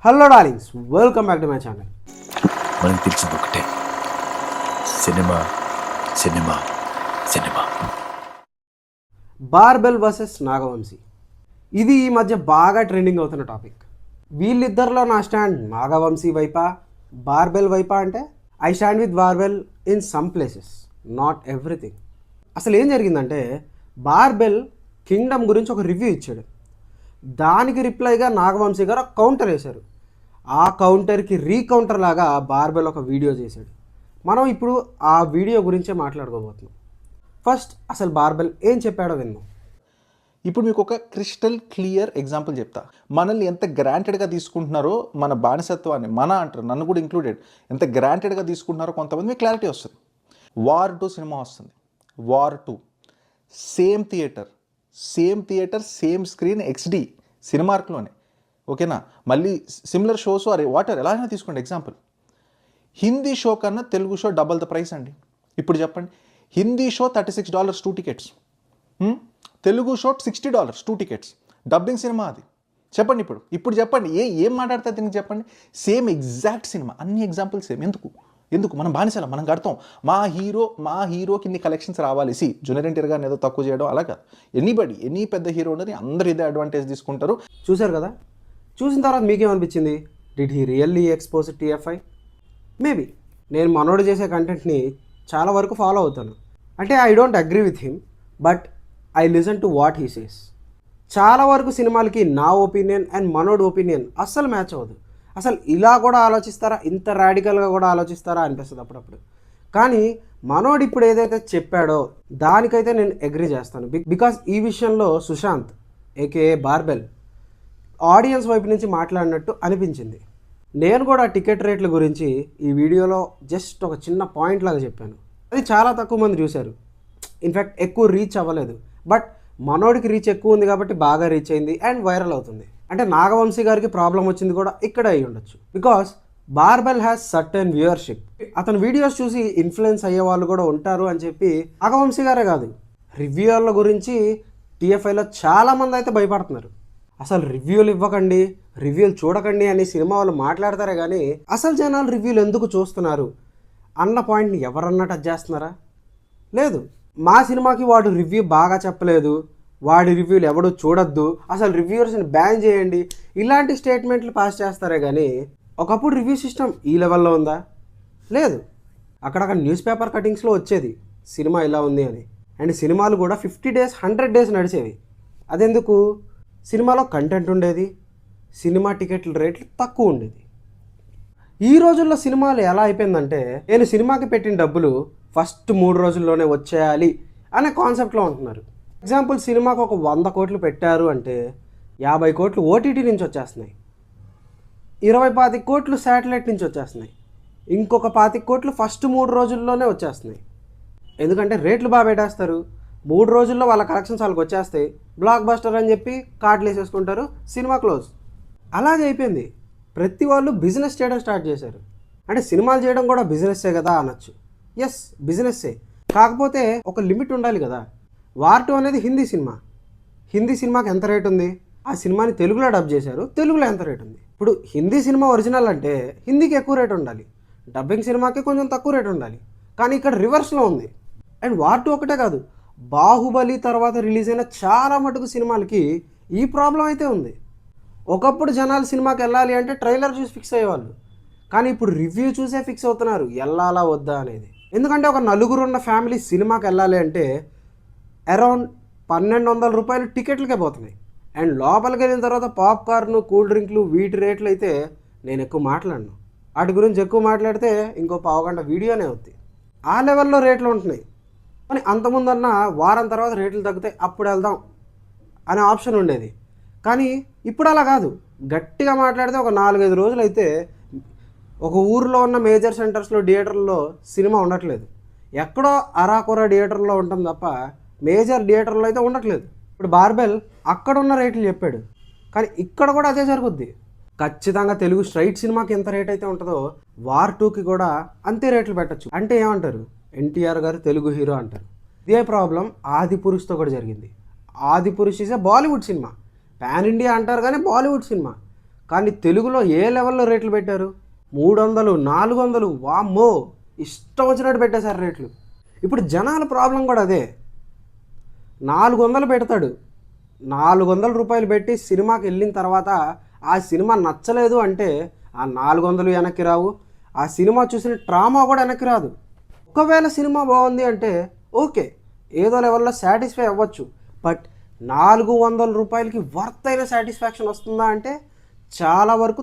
Hello darlings, welcome back to my channel. మనకి తెలిసింది ఒకటే, సినిమా సినిమా సినిమా. బార్బెల్ వర్సెస్ నాగవంశీ, ఇది ఈ మధ్య బాగా ట్రెండింగ్ అవుతున్న టాపిక్. వీళ్ళిద్దరిలో నా స్టాండ్ నాగవంశీ వైపా బార్బెల్ వైపా అంటే ఐ స్టాండ్ విత్ బార్బెల్ in some places, not everything. అసలు ఏం జరిగిందంటే, బార్బెల్ కింగ్డమ్ గురించి ఒక రివ్యూ ఇచ్చాడు. దానికి రిప్లైగా నాగవంశీ గారు ఒక కౌంటర్ వేశారు. ఆ కౌంటర్కి రీకౌంటర్ లాగా బార్బెల్ ఒక వీడియో చేశాడు. మనం ఇప్పుడు ఆ వీడియో గురించే మాట్లాడుకోబోతున్నాం. ఫస్ట్ అసలు బార్బెల్ ఏం చెప్పాడో విన్నాం. ఇప్పుడు మీకు ఒక క్రిస్టల్ క్లియర్ ఎగ్జాంపుల్ చెప్తా. మనల్ని ఎంత గ్రాంటెడ్గా తీసుకుంటున్నారో, మన బానిసత్వాన్ని, మన అంటారు నన్ను కూడా ఇంక్లూడెడ్, ఎంత గ్రాంటెడ్గా తీసుకుంటున్నారో కొంతమంది మీకు క్లారిటీ వస్తుంది. వార్ 2 సినిమా వస్తుంది. War 2 same theatre same screen XD సినిమార్క్లోనే, ఓకేనా. మళ్ళీ సిమిలర్ షోస్ అరే వాటర్ ఎలా అయినా తీసుకోండి. ఎగ్జాంపుల్, హిందీ షో కన్నా Telugu show double the price అండి. ఇప్పుడు చెప్పండి, Hindi show $36 2 tickets, Telugu show $60 2 tickets. Dubbing cinema అది. చెప్పండి ఇప్పుడు చెప్పండి, ఏం మాట్లాడితే దీనికి చెప్పండి. సేమ్ ఎగ్జాక్ట్ సినిమా, అన్ని ఎగ్జాంపుల్స్ సేమ్. ఎందుకు మనం బానిసలం, మనం కడతాం. మా హీరోకి ఇన్ని కలెక్షన్స్ రావాలి. జూనియర్ ఎన్టీఆర్ గారిని ఏదో తక్కువ చేయడం అలా కాదు. ఎనీ పెద్ద హీరో ఉన్నది అందరు ఇదే అడ్వాంటేజ్ తీసుకుంటారు. చూశారు కదా, చూసిన తర్వాత మీకేమనిపించింది? Did he really expose TFI? Maybe. నేను మనోడు చేసే కంటెంట్ని చాలా వరకు ఫాలో అవుతాను. అంటే I don't agree with him, but I listen to what he says. చాలా వరకు సినిమాలకి నా ఒపీనియన్ అండ్ మనోడు ఒపీనియన్ అస్సలు మ్యాచ్ అవ్వదు. అసలు ఇలా కూడా ఆలోచిస్తారా, ఇంత రాడికల్గా కూడా ఆలోచిస్తారా అనిపిస్తుంది అప్పుడప్పుడు. కానీ మనోడు ఇప్పుడు ఏదైతే చెప్పాడో దానికైతే నేను అగ్రీ చేస్తాను. బికాజ్ ఈ విషయంలో సుశాంత్ ఏకేఏ బార్బెల్ ఆడియన్స్ వైపు నుంచి మాట్లాడినట్టు అనిపించింది. నేను కూడా టికెట్ రేట్ల గురించి ఈ వీడియోలో జస్ట్ ఒక చిన్న పాయింట్ లాగా చెప్పాను. అది చాలా తక్కువ మంది చూశారు. ఇన్ఫ్యాక్ట్ ఎక్కువ రీచ్ అవ్వలేదు. బట్ మనోడికి రీచ్ ఎక్కువ ఉంది కాబట్టి బాగా రీచ్ అయింది అండ్ వైరల్ అవుతుంది. అంటే నాగవంశీ గారికి ప్రాబ్లం వచ్చింది కూడా ఇక్కడ అయి ఉండొచ్చు. Because barbell has certain viewership. అతని వీడియోస్ చూసి ఇన్ఫ్లుయెన్స్ అయ్యే వాళ్ళు కూడా ఉంటారు అని చెప్పి నాగవంశీ గారే కాదు, రివ్యూల గురించి TFIలో చాలామంది అయితే భయపడుతున్నారు. అసలు రివ్యూలు ఇవ్వకండి, రివ్యూలు చూడకండి అని సినిమా వాళ్ళు మాట్లాడతారే కానీ అసలు జనాలు రివ్యూలు ఎందుకు చూస్తున్నారు అన్న పాయింట్ని ఎవరన్నా టచ్ చేస్తున్నారా? లేదు. మా సినిమాకి వాడు రివ్యూ బాగా చెప్పలేదు, వాడి రివ్యూలు ఎవడు చూడొద్దు, అసలు రివ్యూవర్స్ని బ్యాన్ చేయండి, ఇలాంటి స్టేట్మెంట్లు పాస్ చేస్తారే కానీ ఒకప్పుడు రివ్యూ సిస్టమ్ ఈ లెవెల్లో ఉందా? లేదు. అక్కడక్కడ న్యూస్ పేపర్ కటింగ్స్లో వచ్చేది సినిమా ఇలా ఉంది అని. అండ్ సినిమాలు కూడా 50 days 100 days నడిచేవి. అదెందుకు? సినిమాలో కంటెంట్ ఉండేది, సినిమా టికెట్ల రేట్లు తక్కువ ఉండేది. ఈ రోజుల్లో సినిమాలు ఎలా అయిపోయిందంటే, నేను సినిమాకి పెట్టిన డబ్బులు ఫస్ట్ 3 రోజుల్లోనే వచ్చేయాలి అనే కాన్సెప్ట్లో ఉంటున్నారు. ఎగ్జాంపుల్, సినిమాకు ఒక 100 కోట్లు పెట్టారు అంటే 50 కోట్లు OTT నుంచి వచ్చేస్తున్నాయి, 20-25 కోట్లు శాటిలైట్ నుంచి వచ్చేస్తున్నాయి, ఇంకొక 25 కోట్లు ఫస్ట్ 3 రోజుల్లోనే వచ్చేస్తున్నాయి. ఎందుకంటే రేట్లు బాగా పెట్టేస్తారు. 3 రోజుల్లో వాళ్ళ కలెక్షన్స్ వాళ్ళకి వచ్చేస్తాయి, బ్లాక్ బస్టర్ అని చెప్పి కార్డులు వేసేసుకుంటారు, సినిమా క్లోజ్. అలాగే అయిపోయింది. ప్రతి వాళ్ళు బిజినెస్ చేయడం స్టార్ట్ చేశారు. అంటే సినిమాలు చేయడం కూడా బిజినెస్సే కదా అనొచ్చు. ఎస్, బిజినెస్సే. కాకపోతే ఒక లిమిట్ ఉండాలి కదా. వార్ 2 అనేది హిందీ సినిమాకి ఎంత రేట్ ఉంది? ఆ సినిమాని తెలుగులో డబ్ చేశారు, తెలుగులో ఎంత రేట్ ఉంది? ఇప్పుడు హిందీ సినిమా ఒరిజినల్ అంటే హిందీకి ఎక్కువ రేట్ ఉండాలి, డబ్బింగ్ సినిమాకి కొంచెం తక్కువ రేట్ ఉండాలి. కానీ ఇక్కడ రివర్స్లో ఉంది. అండ్ వార్ 2 ఒకటే కాదు, బాహుబలి తర్వాత రిలీజ్ అయిన చాలా మటుకు సినిమాలకి ఈ ప్రాబ్లం అయితే ఉంది. ఒకప్పుడు జనాలు సినిమాకి వెళ్ళాలి అంటే ట్రైలర్ చూసి ఫిక్స్ అయ్యేవాళ్ళు, కానీ ఇప్పుడు రివ్యూ చూసే ఫిక్స్ అవుతున్నారు వెళ్ళాలా వద్దా అనేది. ఎందుకంటే ఒక నలుగురు ఉన్న ఫ్యామిలీ సినిమాకి వెళ్ళాలి అంటే అరౌండ్ 1,200 రూపాయలు టికెట్లకే పోతున్నాయి. అండ్ లోపలికి వెళ్ళిన తర్వాత పాప్కార్న్, కూల్ డ్రింక్లు, వీటి రేట్లు అయితే నేను ఎక్కువ మాట్లాడను. వాటి గురించి ఎక్కువ మాట్లాడితే ఇంకో 15 గంట వీడియోనే అవుతుంది. ఆ లెవెల్లో రేట్లు ఉంటున్నాయి. కానీ అంతకుముందన్న వారం తర్వాత రేట్లు తగ్గితే అప్పుడు వెళ్దాం అనే ఆప్షన్ ఉండేది. కానీ ఇప్పుడు అలా కాదు. గట్టిగా మాట్లాడితే ఒక 4-5 రోజులు అయితే ఒక ఊరిలో ఉన్న మేజర్ సెంటర్స్లో థియేటర్లో సినిమా ఉండట్లేదు. ఎక్కడో అరాకొర థియేటర్లో ఉంటుంది తప్ప మేజర్ థియేటర్లో అయితే ఉండట్లేదు. ఇప్పుడు బార్బెల్ అక్కడ ఉన్న రేట్లు చెప్పాడు, కానీ ఇక్కడ కూడా అదే జరుగుద్ది. ఖచ్చితంగా తెలుగు స్ట్రైట్ సినిమాకి ఎంత రేట్ అయితే ఉంటుందో వార్ 2కి కూడా అంతే రేట్లు పెట్టచ్చు. అంటే ఏమంటారు, NTR గారు తెలుగు హీరో అంటారు. ఇదే ప్రాబ్లం ఆదిపురుష్తో కూడా జరిగింది. Adipurush is a Bollywood cinema, pan India అంటారు కానీ బాలీవుడ్ సినిమా. కానీ తెలుగులో ఏ లెవెల్లో రేట్లు పెట్టారు? 300, 400, వామ్మో ఇష్టం వచ్చినట్టు పెట్టేశారు రేట్లు. ఇప్పుడు జనాల ప్రాబ్లం కూడా అదే. 400 పెడతాడు, 400 రూపాయలు పెట్టి సినిమాకి వెళ్ళిన తర్వాత ఆ సినిమా నచ్చలేదు అంటే ఆ 400 వెనక్కి రావు, ఆ సినిమా చూసిన ట్రామా కూడా వెనక్కి రాదు. ఒకవేళ సినిమా బాగుంది అంటే ఓకే, ఏదో లెవెల్లో సాటిస్ఫై అవ్వచ్చు. బట్ 400 రూపాయలకి వర్త్ అయిన సాటిస్ఫాక్షన్ వస్తుందా అంటే చాలా వరకు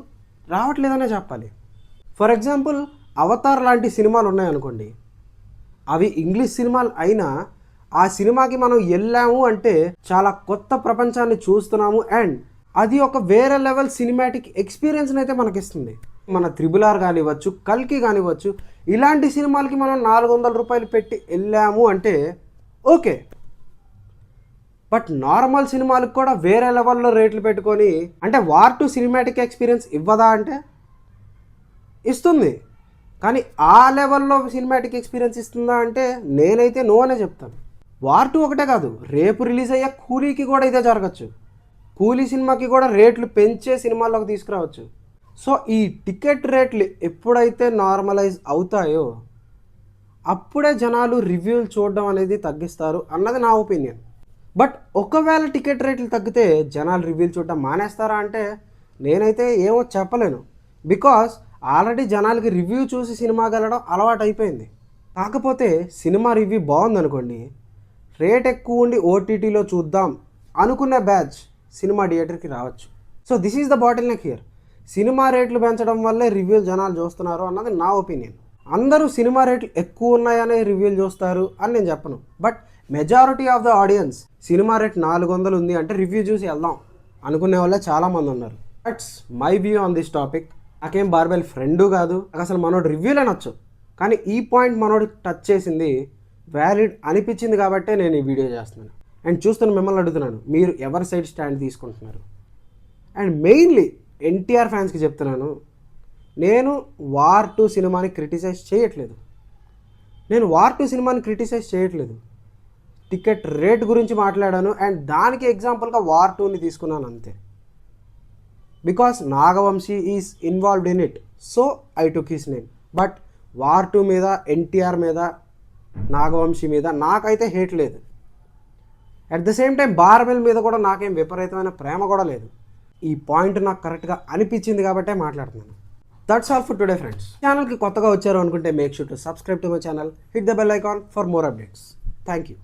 రావట్లేదనే చెప్పాలి. ఫర్ ఎగ్జాంపుల్ అవతార్ లాంటి సినిమాలు ఉన్నాయనుకోండి, అవి ఇంగ్లీష్ సినిమాలు అయినా ఆ సినిమాకి మనం వెళ్ళాము అంటే చాలా కొత్త ప్రపంచాన్ని చూస్తున్నాము అండ్ అది ఒక వేరే లెవెల్ సినిమాటిక్ ఎక్స్పీరియన్స్ని అయితే మనకిస్తుంది. మన RRR కానివ్వచ్చు, కల్కి కానివ్వచ్చు, ఇలాంటి సినిమాలకి మనం 400 రూపాయలు పెట్టి వెళ్ళాము అంటే ఓకే. బట్ నార్మల్ సినిమాలకు కూడా వేరే లెవెల్లో రేట్లు పెట్టుకొని అంటే వార్ 2 సినిమాటిక్ ఎక్స్పీరియన్స్ ఇవ్వదా అంటే ఇస్తుంది. కానీ ఆ లెవెల్లో సినిమాటిక్ ఎక్స్పీరియన్స్ ఇస్తుందా అంటే నేనైతే నో అనే చెప్తాను. వార్ 2 ఒకటే కాదు, రేపు రిలీజ్ అయ్యే కూలీకి కూడా ఇదే జరగచ్చు. కూలీ సినిమాకి కూడా రేట్లు పెంచే సినిమాల్లోకి తీసుకురావచ్చు. సో ఈ టికెట్ రేట్లు ఎప్పుడైతే నార్మలైజ్ అవుతాయో అప్పుడే జనాలు రివ్యూలు చూడడం అనేది తగ్గిస్తారు అన్నది నా ఒపీనియన్. బట్ ఒకవేళ టికెట్ రేట్లు తగ్గితే జనాలు రివ్యూలు చూడడం మానేస్తారా అంటే నేనైతే ఏమో చెప్పలేను. బికాస్ ఆల్రెడీ జనాలకి రివ్యూ చూసి సినిమాకి వెళ్ళడం అలవాటు అయిపోయింది. కాకపోతే సినిమా రివ్యూ బాగుందనుకోండి, రేట్ ఎక్కువ ఉండి ఓటీటీలో చూద్దాం అనుకునే బ్యాచ్ సినిమా థియేటర్కి రావచ్చు. So this is the bottle neck here. Cinema రేట్లు పెంచడం వల్లే రివ్యూలు జనాలు చూస్తున్నారు అన్నది నా ఒపీనియన్. అందరూ సినిమా రేట్లు ఎక్కువ ఉన్నాయనే రివ్యూలు చూస్తారు అని నేను చెప్పను. But majority of the audience cinema rate 400 ఉంది అంటే రివ్యూ చూసి వెళ్దాం అనుకునే వాళ్ళే చాలామంది ఉన్నారు. That's my view on this topic. నాకేం బార్బెల్ ఫ్రెండు కాదు, నాకు అసలు మనోడు రివ్యూలే నచ్చు. కానీ ఈ పాయింట్ మనోడు టచ్ చేసింది వ్యాలిడ్ అనిపించింది కాబట్టే నేను ఈ వీడియో చేస్తున్నాను. అండ్ చూస్తున్న మిమ్మల్ని అడుగుతున్నాను, మీరు ఎవరి సైడ్ స్టాండ్ తీసుకుంటున్నారు? అండ్ మెయిన్లీ ఎన్టీఆర్ ఫ్యాన్స్కి చెప్తున్నాను, నేను వార్ 2 సినిమాని క్రిటిసైజ్ చేయట్లేదు. టికెట్ రేట్ గురించి మాట్లాడాను అండ్ దానికి ఎగ్జాంపుల్గా వార్ 2ని తీసుకున్నాను అంతే. Because Nagavamsi is involved in it, so I took his name. But war 2 మీద, ఎన్టీఆర్ మీద, నాగవంశీ మీద నాకైతే హేట్ లేదు. అట్ ద సేమ్ టైం బార్బెల్ మీద కూడా నాకేం విపరీతమైన ప్రేమ కూడా లేదు. ఈ పాయింట్ నాకు కరెక్ట్గా అనిపించింది కాబట్టే మాట్లాడుతున్నాను. That's all for today friends. ఛానల్కి కొత్తగా వచ్చారు అనుకుంటే make sure to subscribe to my channel, hit the bell icon for more updates. Thank you.